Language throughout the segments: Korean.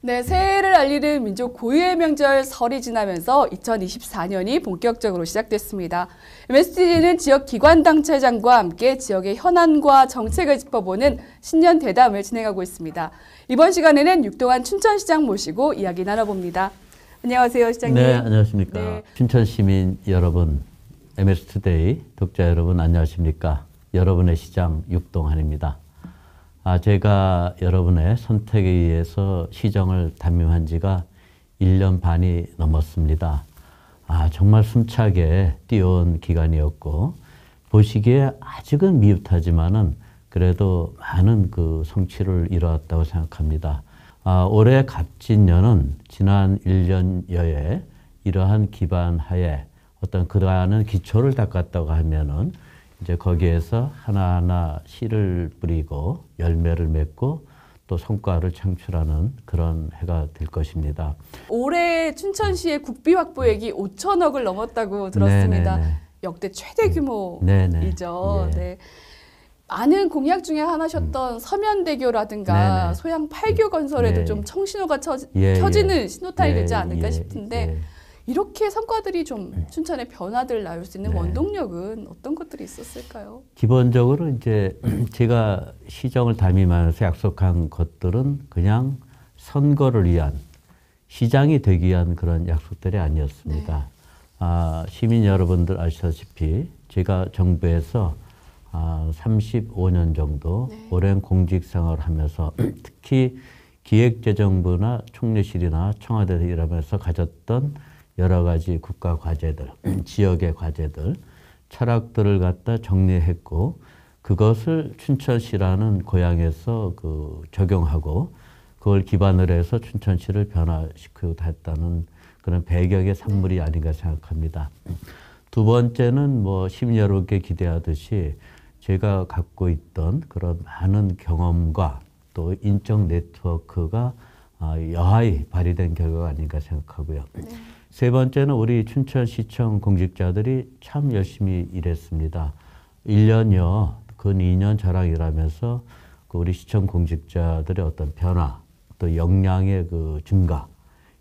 네, 새해를 알리는 민족 고유의 명절 설이 지나면서 2024년이 본격적으로 시작됐습니다. MSTV는 지역 기관단체장과 함께 지역의 현안과 정책을 짚어보는 신년 대담을 진행하고 있습니다. 이번 시간에는 육동환 춘천시장 모시고 이야기 나눠봅니다. 안녕하세요, 시장님. 네, 안녕하십니까. 네. 춘천 시민 여러분, MS투데이 독자 여러분 안녕하십니까. 여러분의 시장 육동환입니다. 제가 여러분의 선택에 의해서 시정을 담임한 지가 1년 반이 넘었습니다. 정말 숨차게 뛰어온 기간이었고 보시기에 아직은 미흡하지만은 그래도 많은 그 성취를 이루었다고 생각합니다. 올해 갑진년은 지난 1년여에 이러한 기반 하에 어떤 그러한 기초를 닦았다고 하면은 이제 거기에서 하나하나 씨를 뿌리고 열매를 맺고 또 성과를 창출하는 그런 해가 될 것입니다. 올해 춘천시의 국비 확보액이 5천억을 넘었다고 들었습니다. 네네네. 역대 최대 규모이죠. 네네. 네. 많은 공약 중에 하나셨던 서면대교라든가 네네. 소양 8교 건설에도 예. 좀 청신호가 예, 켜지는 예. 신호탄이 되지 예, 않을까 예, 싶은데 예. 이렇게 성과들이 좀 춘천의 변화들을 낳을 수 있는 네. 원동력은 어떤 것들이 있었을까요? 기본적으로 이제 제가 시정을 담임하면서 약속한 것들은 그냥 선거를 위한 시장이 되기 위한 그런 약속들이 아니었습니다. 시민 여러분들 아시다시피 제가 정부에서 35년 정도 네. 오랜 공직 생활을 하면서 특히 기획재정부나 총리실이나 청와대에서 일하면서 가졌던 여러 가지 국가 과제들, 지역의 과제들, 철학들을 갖다 정리했고 그것을 춘천시라는 고향에서 적용하고 그걸 기반으로 해서 춘천시를 변화시키고 했다는 그런 배경의 산물이 아닌가 생각합니다. 두 번째는 시민 여러분께 기대하듯이 제가 갖고 있던 그런 많은 경험과 또 인적 네트워크가 여하히 발휘된 결과가 아닌가 생각하고요. 네. 세 번째는 우리 춘천시청 공직자들이 참 열심히 일했습니다. 1년여, 근 2년 저랑 일하면서 우리 시청 공직자들의 어떤 변화, 또 역량의 증가,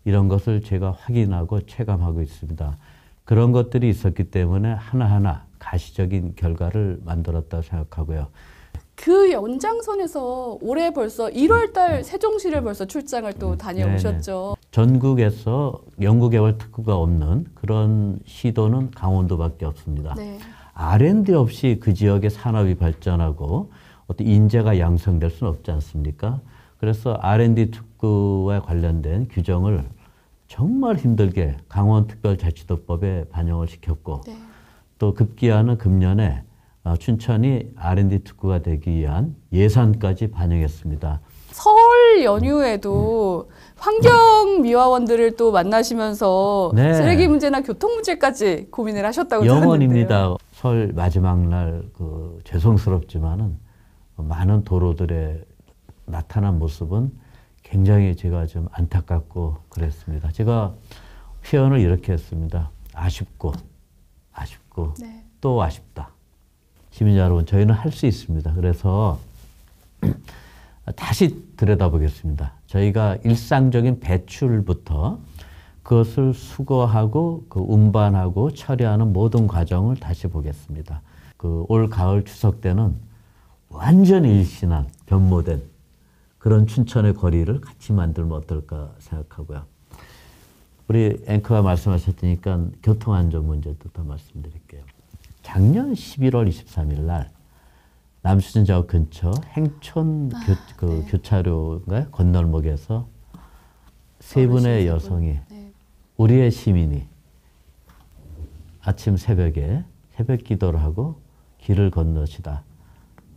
이런 것을 제가 확인하고 체감하고 있습니다. 그런 것들이 있었기 때문에 하나하나 가시적인 결과를 만들었다고 생각하고요. 그 연장선에서 올해 벌써 1월 달 세종시를 벌써 출장을 또 다녀오셨죠. 전국에서 연구개발 특구가 없는 그런 시도는 강원도밖에 없습니다. 네. R&D 없이 그 지역의 산업이 발전하고 어떤 인재가 양성될 수는 없지 않습니까? 그래서 R&D 특구와 관련된 규정을 정말 힘들게 강원특별자치도법에 반영을 시켰고 네. 또 급기야는 금년에 춘천이 R&D 특구가 되기 위한 예산까지 반영했습니다. 설 연휴에도 환경미화원들을 또 만나시면서 네. 쓰레기 문제나 교통 문제까지 고민을 하셨다고 들었는데요. 영원입니다. 설 마지막 날 죄송스럽지만은 많은 도로들에 나타난 모습은 굉장히 제가 좀 안타깝고 그랬습니다. 제가 표현을 이렇게 했습니다. 아쉽고 네. 또 아쉽다. 시민 여러분, 저희는 할 수 있습니다. 그래서 다시 들여다보겠습니다. 저희가 일상적인 배출부터 그것을 수거하고 운반하고 처리하는 모든 과정을 다시 보겠습니다. 올 가을 추석 때는 완전히 일신한 변모된 그런 춘천의 거리를 같이 만들면 어떨까 생각하고요. 우리 앵커가 말씀하셨으니까 교통안전 문제도 더 말씀드릴게요. 작년 11월 23일 날 남수진 저 근처 행촌 네. 교차로인가요? 건널목에서 세 분의 여성이 네. 우리의 시민이 아침 새벽에 새벽 기도를 하고 길을 건너시다.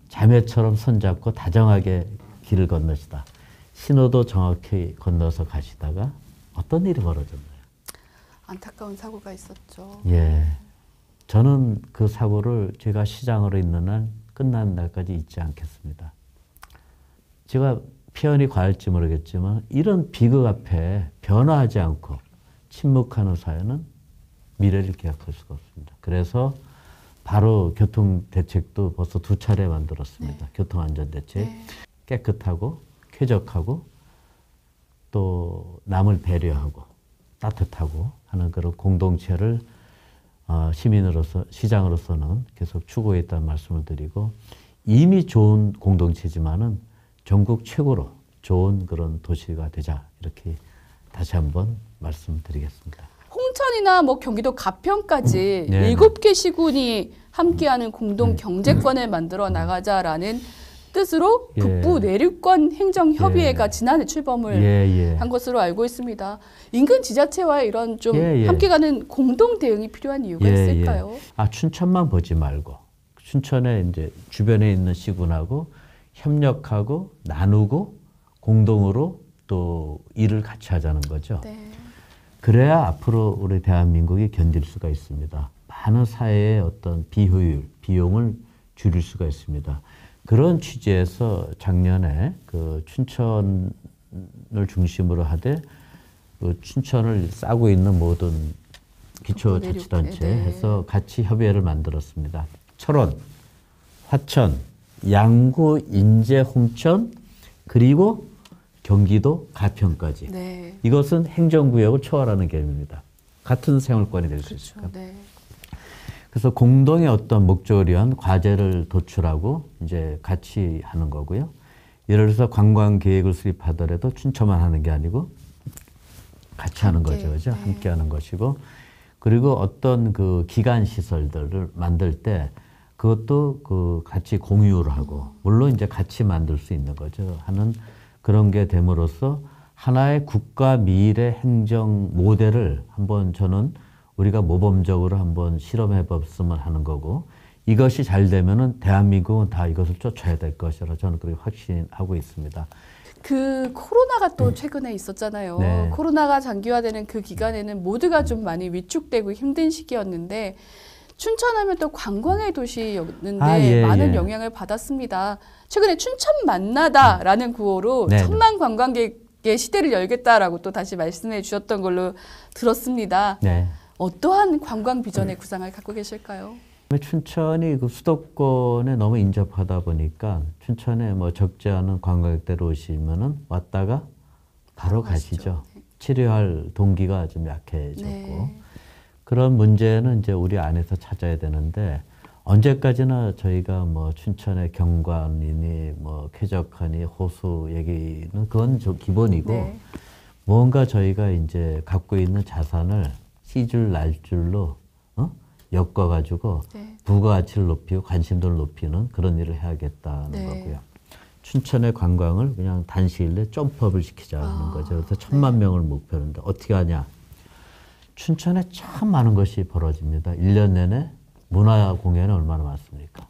자매처럼 손잡고 다정하게 길을 건너시다. 신호도 정확히 건너서 가시다가 어떤 일이 벌어졌나요? 안타까운 사고가 있었죠. 예. 저는 그 사고를 제가 시장으로 있는 날 끝난 날까지 잊지 않겠습니다. 제가 표현이 과할지 모르겠지만 이런 비극 앞에 변화하지 않고 침묵하는 사회는 미래를 기약할 수가 없습니다. 그래서 바로 교통대책도 벌써 2차례 만들었습니다. 네. 교통안전대책. 네. 깨끗하고 쾌적하고 또 남을 배려하고 따뜻하고 하는 그런 공동체를 시민으로서 시장으로서는 계속 추구해 있다는 말씀을 드리고 이미 좋은 공동체지만은 전국 최고로 좋은 그런 도시가 되자 이렇게 다시 한번 말씀드리겠습니다. 홍천이나 뭐 경기도 가평까지 네. 7개 시군이 함께하는 공동 경제권을 만들어 나가자라는 뜻으로 예. 북부 내륙권 행정협의회가 예. 지난해 출범을 예. 한 것으로 알고 있습니다. 인근 지자체와의 이런 좀 예. 함께 가는 공동 대응이 필요한 이유가 있을까요? 춘천만 보지 말고 춘천에 이제 주변에 있는 시군하고 협력하고 나누고 공동으로 또 일을 같이 하자는 거죠. 네. 그래야 앞으로 우리 대한민국이 견딜 수가 있습니다. 많은 사회의 어떤 비효율, 비용을 줄일 수가 있습니다. 그런 취지에서 작년에 그 춘천을 중심으로 하되 그 춘천을 싸고 있는 모든 기초자치단체 네. 해서 같이 협의회를 만들었습니다. 철원, 화천, 양구, 인제, 홍천 그리고 경기도 가평까지. 네. 이것은 행정구역을 초월하는 개념입니다. 같은 생활권이 될 수 있을까? 네. 그래서 공동의 어떤 목적을 위한 과제를 도출하고 이제 같이 하는 거고요. 예를 들어서 관광 계획을 수립하더라도 춘천만 하는 게 아니고 같이 하는 거죠. 그죠? 네. 함께 하는 것이고. 그리고 어떤 그 기관 시설들을 만들 때 그것도 그 같이 공유를 하고 물론 이제 같이 만들 수 있는 거죠. 하는 그런 게 됨으로써 하나의 국가 미래 행정 모델을 한번 저는 우리가 모범적으로 한번 실험해 봤으면 하는 거고 이것이 잘 되면은 대한민국은 다 이것을 쫓아야 될 것이라 저는 그렇게 확신하고 있습니다. 그 코로나가 또 최근에 있었잖아요. 네. 코로나가 장기화되는 그 기간에는 모두가 좀 많이 위축되고 힘든 시기였는데 춘천하면 또 관광의 도시였는데 많은 영향을 받았습니다. 최근에 춘천 만나다라는 구호로 네. 1000만 관광객의 시대를 열겠다라고 또 다시 말씀해 주셨던 걸로 들었습니다. 네. 어떠한 관광 비전의 구상을 갖고 계실까요? 춘천이 그 수도권에 너무 인접하다 보니까 춘천에 뭐 적지 않은 관광객들 오시면은 왔다가 바로 가시죠. 네. 치료할 동기가 좀 약해졌고 네. 그런 문제는 이제 우리 안에서 찾아야 되는데 언제까지나 저희가 뭐 춘천의 경관이니 뭐 쾌적하니 호수 얘기는 그건 좀 기본이고 네. 뭔가 저희가 이제 갖고 있는 자산을 씨줄 날줄로 엮어가지고 네. 부가가치를 높이고 관심도를 높이는 그런 일을 해야겠다는 네. 거고요. 춘천의 관광을 그냥 단시일 내에 점프업을 시키자는 거죠. 그래서 1000만 명을 목표로인데 어떻게 하냐. 춘천에 참 많은 것이 벌어집니다. 1년 내내 문화 공연이 얼마나 많습니까?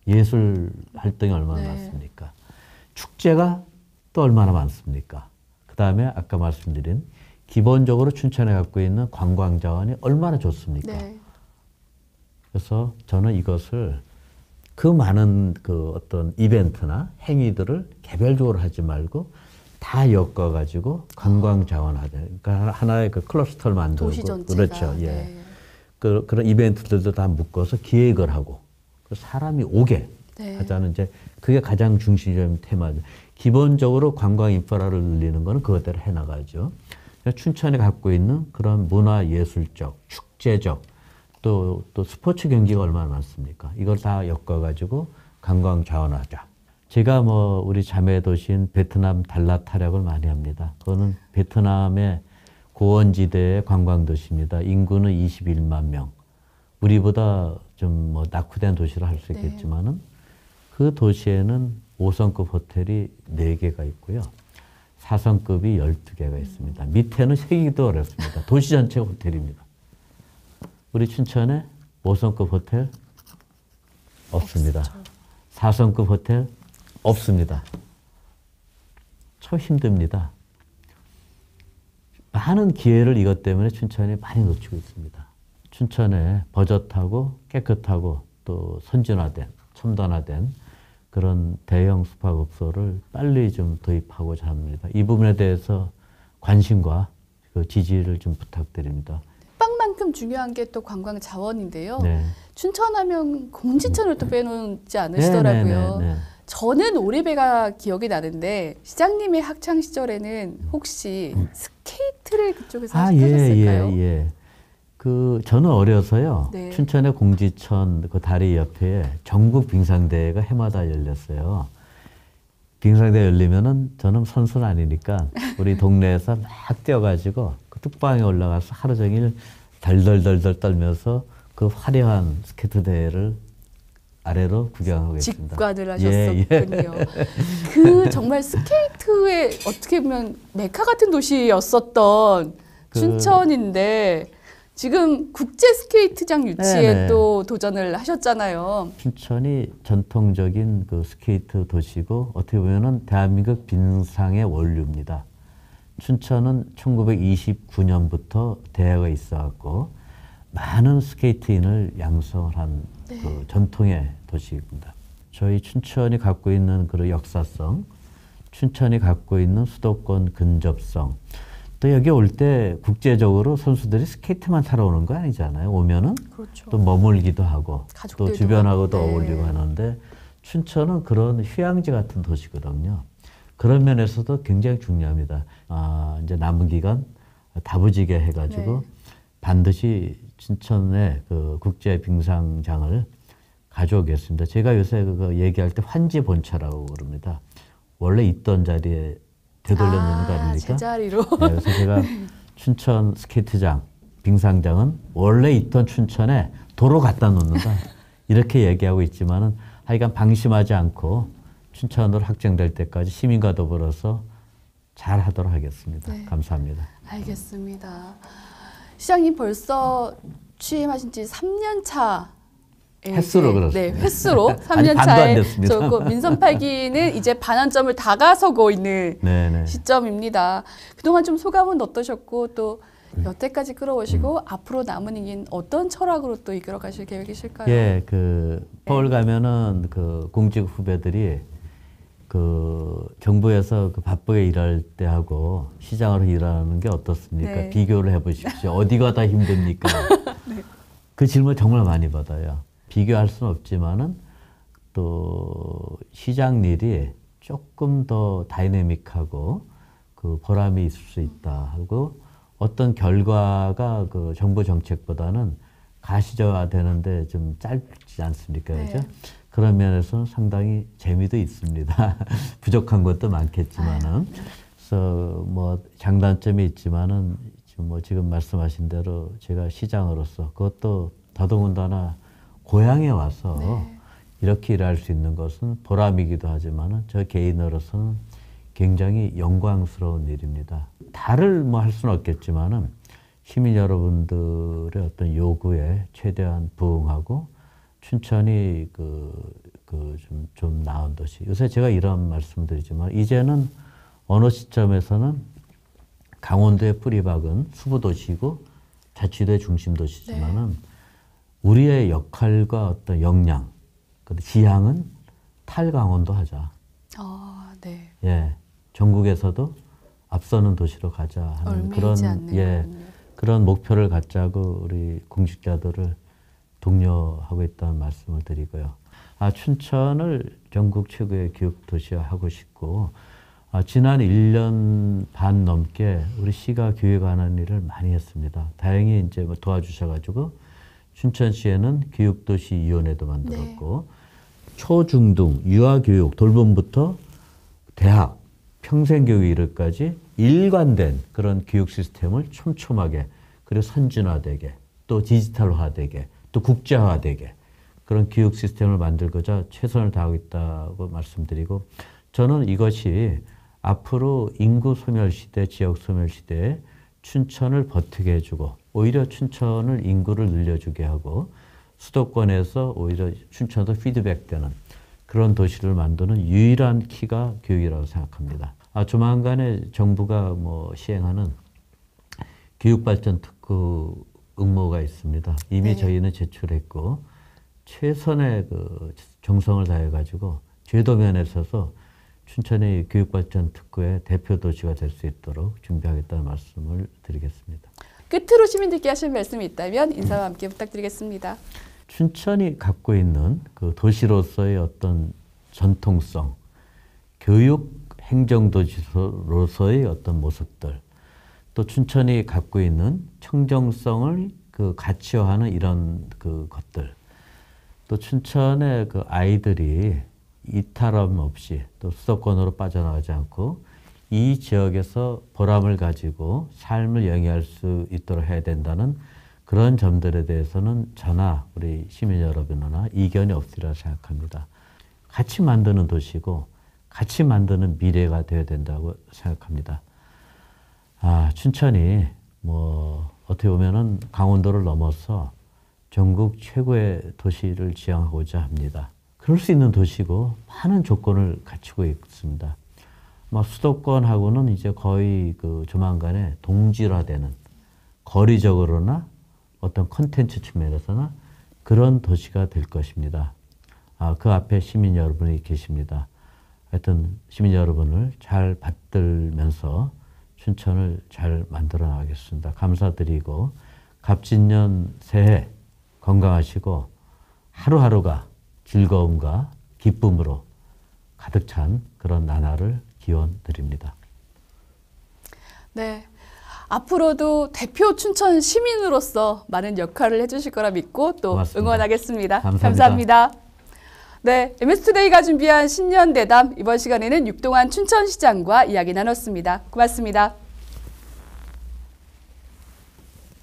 예술 활동이 얼마나 많습니까? 축제가 또 얼마나 많습니까? 그 다음에 아까 말씀드린 기본적으로 춘천에 갖고 있는 관광 자원이 얼마나 좋습니까? 네. 그래서 저는 이것을 그 많은 그 어떤 이벤트나 행위들을 개별적으로 하지 말고 다 엮어가지고 관광 자원화돼. 그러니까 하나의 그 클러스터를 만들고. 도시 전체가. 그렇죠. 예. 네. 그런 이벤트들도 다 묶어서 기획을 하고 사람이 오게 네. 하자는 이제 그게 가장 중심적인 테마죠. 기본적으로 관광 인프라를 늘리는 거는 그것대로 해나가죠. 춘천이 갖고 있는 그런 문화예술적, 축제적, 또 스포츠 경기가 얼마나 많습니까? 이걸 다 엮어가지고 관광 자원하자. 제가 뭐 우리 자매 도시인 베트남 달랏 타령을 많이 합니다. 그거는 베트남의 고원지대의 관광 도시입니다. 인구는 21만 명. 우리보다 좀 뭐 낙후된 도시라 할 수 있겠지만은 그 도시에는 5성급 호텔이 4개가 있고요. 4성급이 12개가 있습니다. 밑에는 세기도 어렵습니다. 도시 전체 호텔입니다. 우리 춘천에 5성급 호텔 없습니다. 4성급 호텔 없습니다. 참 힘듭니다. 많은 기회를 이것 때문에 춘천이 많이 놓치고 있습니다. 춘천에 버젓하고 깨끗하고 또 선진화된, 첨단화된 그런 대형 숙박업소를 빨리 좀 도입하고자 합니다. 이 부분에 대해서 관심과 그 지지를 좀 부탁드립니다. 숙박만큼 중요한 게 또 관광 자원인데요. 네. 춘천하면 공지천을 또 빼놓지 않으시더라고요. 네. 저는 오리배가 기억이 나는데 시장님의 학창 시절에는 혹시 스케이트를 그쪽에서 하셨을까요? 예. 저는 어려서요. 네. 춘천의 공지천 그 다리 옆에 전국 빙상대회가 해마다 열렸어요. 빙상대회 열리면은 저는 선수는 아니니까 우리 동네에서 막 뛰어가지고 그 뚝방에 올라가서 하루 종일 덜덜덜덜 떨면서 그 화려한 스케이트 대회를 아래로 구경하고 있습니다. 직관을 하셨었군요. 그 정말 스케이트의 어떻게 보면 메카 같은 도시였었던 춘천인데 지금 국제 스케이트장 유치에 네네. 또 도전을 하셨잖아요. 춘천이 전통적인 그 스케이트 도시고 어떻게 보면은 대한민국 빙상의 원류입니다. 춘천은 1929년부터 대회가 있어갖고 많은 스케이트인을 양성한 그 전통의 도시입니다. 저희 춘천이 갖고 있는 그런 역사성, 춘천이 갖고 있는 수도권 근접성, 또 여기 올 때 국제적으로 선수들이 스케이트만 타러 오는 거 아니잖아요. 오면은 그렇죠. 또 머물기도 하고 또 가족들도 주변하고도 네. 어울리고 하는데 춘천은 그런 휴양지 같은 도시거든요. 그런 면에서도 굉장히 중요합니다. 이제 남은 기간 다부지게 해가지고 네. 반드시 춘천의 그 국제 빙상장을 가져오겠습니다. 제가 요새 그거 얘기할 때 환지 본차라고 그럽니다. 원래 있던 자리에 되돌려놓는 거 아닙니까? 제자리로. 네, 그래서 제가 춘천 스케이트장, 빙상장은 원래 있던 춘천에 도로 갖다 놓는다. 이렇게 얘기하고 있지만은 하여간 방심하지 않고 춘천으로 확정될 때까지 시민과 더불어서 잘 하도록 하겠습니다. 네. 감사합니다. 알겠습니다. 시장님 벌써 취임하신 지 3년 차. 횟수로 그렇습니다. 네, 횟수로 아직 3년 반도 안 차에 됐습니다. 저고 민선 8기는 이제 반환점을 다가서고 있는 네네. 시점입니다. 그동안 좀 소감은 어떠셨고 또 여태까지 끌어오시고 앞으로 남은 일 어떤 철학으로 또 이끌어 가실 계획이실까요? 예, 서울 가면은 그 공직 후배들이 그 정부에서 그 바쁘게 일할 때 하고 시장으로 일하는 게 어떻습니까? 네. 비교를 해보십시오. 어디가 다 힘듭니까? 그 질문 정말 많이 받아요. 비교할 수는 없지만은 또 시장 일이 조금 더 다이내믹하고 그 보람이 있을 수 있다 하고 어떤 결과가 그 정부 정책보다는 가시화되는데 좀 짧지 않습니까? 네. 그죠? 그런 면에서는 상당히 재미도 있습니다. 부족한 것도 많겠지만은. 그래서 뭐 장단점이 있지만은 지금 말씀하신 대로 제가 시장으로서 그것도 더더군다나 고향에 와서 네. 이렇게 일할 수 있는 것은 보람이기도 하지만은 저 개인으로서는 굉장히 영광스러운 일입니다. 다를 뭐 할 수는 없겠지만은 시민 여러분들의 어떤 요구에 최대한 부응하고 춘천이 좀 나은 도시. 요새 제가 이런 말씀드리지만 이제는 어느 시점에서는 강원도의 뿌리박은 수부도시고 자치도의 중심 도시지만은 우리의 역할과 어떤 역량, 지향은 탈강원도 하자. 네. 예, 전국에서도 앞서는 도시로 가자 하는 얽매이지 않는 거군요. 그런 목표를 갖자고 우리 공직자들을 독려하고 있다는 말씀을 드리고요. 춘천을 전국 최고의 교육 도시화 하고 싶고 지난 1년 반 넘게 우리 시가 교육에 관한 일을 많이 했습니다. 다행히 이제 뭐 도와주셔가지고 춘천시에는 교육도시위원회도 만들었고 초중등 유아교육 돌봄부터 대학 평생교육 이르까지 일관된 그런 교육 시스템을 촘촘하게 그리고 선진화되게 또 디지털화되게 또 국제화되게 그런 교육 시스템을 만들고자 최선을 다하고 있다고 말씀드리고 저는 이것이 앞으로 인구 소멸 시대, 지역 소멸 시대에 춘천을 버티게 해주고 오히려 춘천을 인구를 늘려주게 하고 수도권에서 오히려 춘천도 피드백되는 그런 도시를 만드는 유일한 키가 교육이라고 생각합니다. 조만간에 정부가 뭐 시행하는 교육발전 특구 응모가 있습니다. 이미 저희는 제출했고 최선의 그 정성을 다해가지고 제도면에 있어서 춘천의 교육발전 특구의 대표 도시가 될 수 있도록 준비하겠다는 말씀을 드리겠습니다. 끝으로 시민들께 하실 말씀이 있다면 인사와 함께 부탁드리겠습니다. 춘천이 갖고 있는 그 도시로서의 어떤 전통성, 교육 행정도시로서의 어떤 모습들, 또 춘천이 갖고 있는 청정성을 그 가치화하는 이런 그 것들, 또 춘천의 그 아이들이 이탈함 없이 또 수도권으로 빠져나가지 않고 이 지역에서 보람을 가지고 삶을 영위할 수 있도록 해야 된다는 그런 점들에 대해서는 저나 우리 시민 여러분이나 이견이 없으리라 생각합니다. 같이 만드는 도시고 같이 만드는 미래가 되어야 된다고 생각합니다. 춘천이 뭐 어떻게 보면은 강원도를 넘어서 전국 최고의 도시를 지향하고자 합니다. 그럴 수 있는 도시고 많은 조건을 갖추고 있습니다. 수도권하고는 이제 거의 그 조만간에 동질화되는 거리적으로나 어떤 콘텐츠 측면에서나 그런 도시가 될 것입니다. 그 앞에 시민 여러분이 계십니다. 하여튼 시민 여러분을 잘 받들면서 춘천을 잘 만들어 나가겠습니다. 감사드리고 갑진년 새해 건강하시고 하루하루가 즐거움과 기쁨으로 가득 찬 그런 나날을 기원 드립니다. 네. 앞으로도 대표 춘천 시민으로서 많은 역할을 해주실 거라 믿고 또 고맙습니다. 응원하겠습니다. 감사합니다. 감사합니다. 네, MS투데이가 준비한 신년 대담 이번 시간에는 육동환 춘천시장과 이야기 나눴습니다. 고맙습니다.